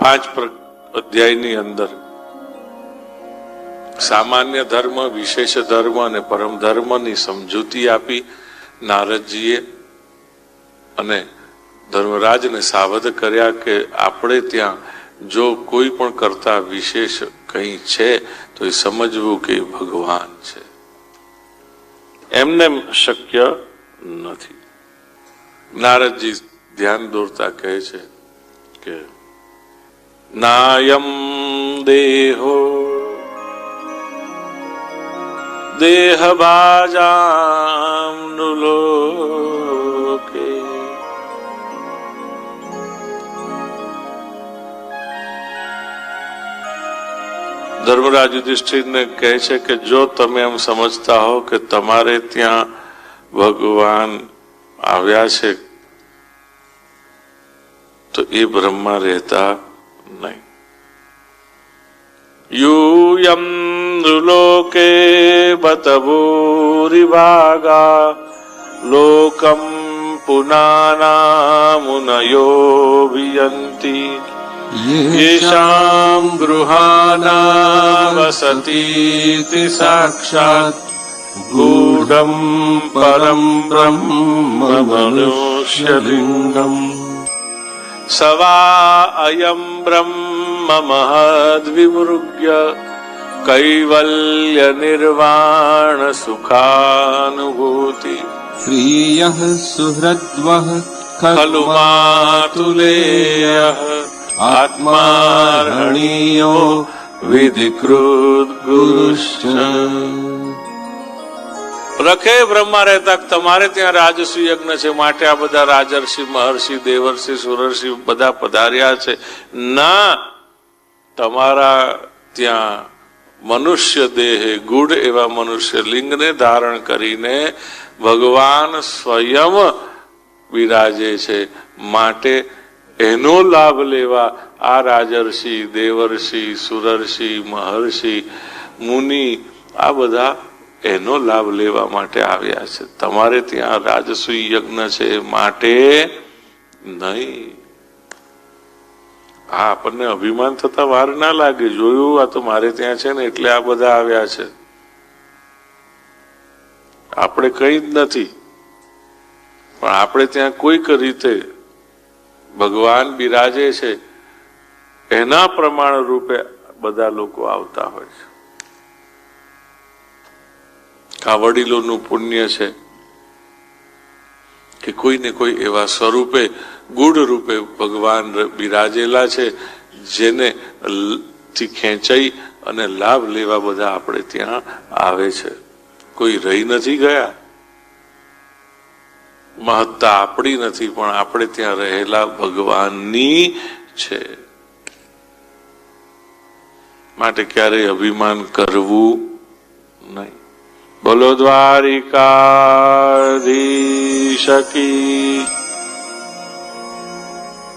5 અધ્યાયની અંદર સામાન્ય ધર્મ, વિશેષ ધર્મ અને પરમ ધર્મની સમજૂતી આપી નારદજીએ અને ધર્મરાજને સાવધ કર્યા કે આપણે ત્યાં જો કોઈ પણ કરતા વિશેષ કંઈ છે તો એ સમજવું કે ભગવાન છે, એમને શક્ય નથી. નારદજી ધ્યાન દોરતા કહે છે કે નાયમ દેહો દેહબાજામ નુલોકે ધર્મરાજ યુધિષ્ઠિરને કહે છે કે જો તમે એમ સમજતા હો કે તમારે ત્યાં ભગવાન આવ્યા છે તો એ બ્રહ્મા રહેતા નહીં. યુયમ લોકે બતભૂરિભાગા લોકમ પુનાના મુનયો વિયંતિ યેષાં ગૃહાના વસતીતિ સાક્ષાત ગૂઢં પરમ બ્રહ્મ મનુષ્યલિંગમ સવા અયં બ્રહ્મ મહદ્વિમૃગ્ય કૈવલ્ય નિર્વાણ સુખાનુભૂતિ શ્રીયઃ સુહૃદ્વઃ ખલુ માતુલેયઃ આત્મારણ્યો વિધિકૃત ગુરુશ્ચ. રખે બ્રહ્મા રહેતા તમારે ત્યાં રાજસુ યજ્ઞ છે માટે આ બધા રાજર્ષિ, મહર્ષિ, દેવર્ષિ, સુરર્ષિ બધા પધાર્યા છે. ના, તમારા ત્યાં મનુષ્ય દેહે ગૂઢ એવા મનુષ્ય લિંગને ધારણ કરીને ભગવાન સ્વયં બિરાજે છે માટે એનો લાભ લેવા આ રાજર્ષિ, દેવર્ષિ, સુરર્ષિ, મહર્ષિ, મુનિ આ બધા એનો લાભ લેવા માટે આવ્યા છે. તમારે ત્યાં રાજસૂય યજ્ઞ છે માટે નહીં. હા, આપણને અભિમાન થતા વાર ના લાગે. જોયું, આ તો મારે ત્યાં છે ને એટલે આ બધા આવ્યા છે. આપણે કઈ જ નથી, પણ આપણે ત્યાં કોઈક રીતે ભગવાન બિરાજે છે એના પ્રમાણ રૂપે બધા લોકો આવતા હોય છે. આ વડીલોનું પુણ્ય છે કે કોઈને કોઈ એવા સ્વરૂપે ગૂઢ રૂપે ભગવાન બિરાજેલા છે જેને થી ખેંચાઈ અને લાભ લેવા બધા આપણે ત્યાં આવે છે. કોઈ રહી નથી ગયા. મહત્તા આપણી નથી પણ આપણે ત્યાં રહેલા ભગવાનની છે. માટે ક્યારેય અભિમાન કરવું નહીં. બોલો દ્વારિકાધીશ કી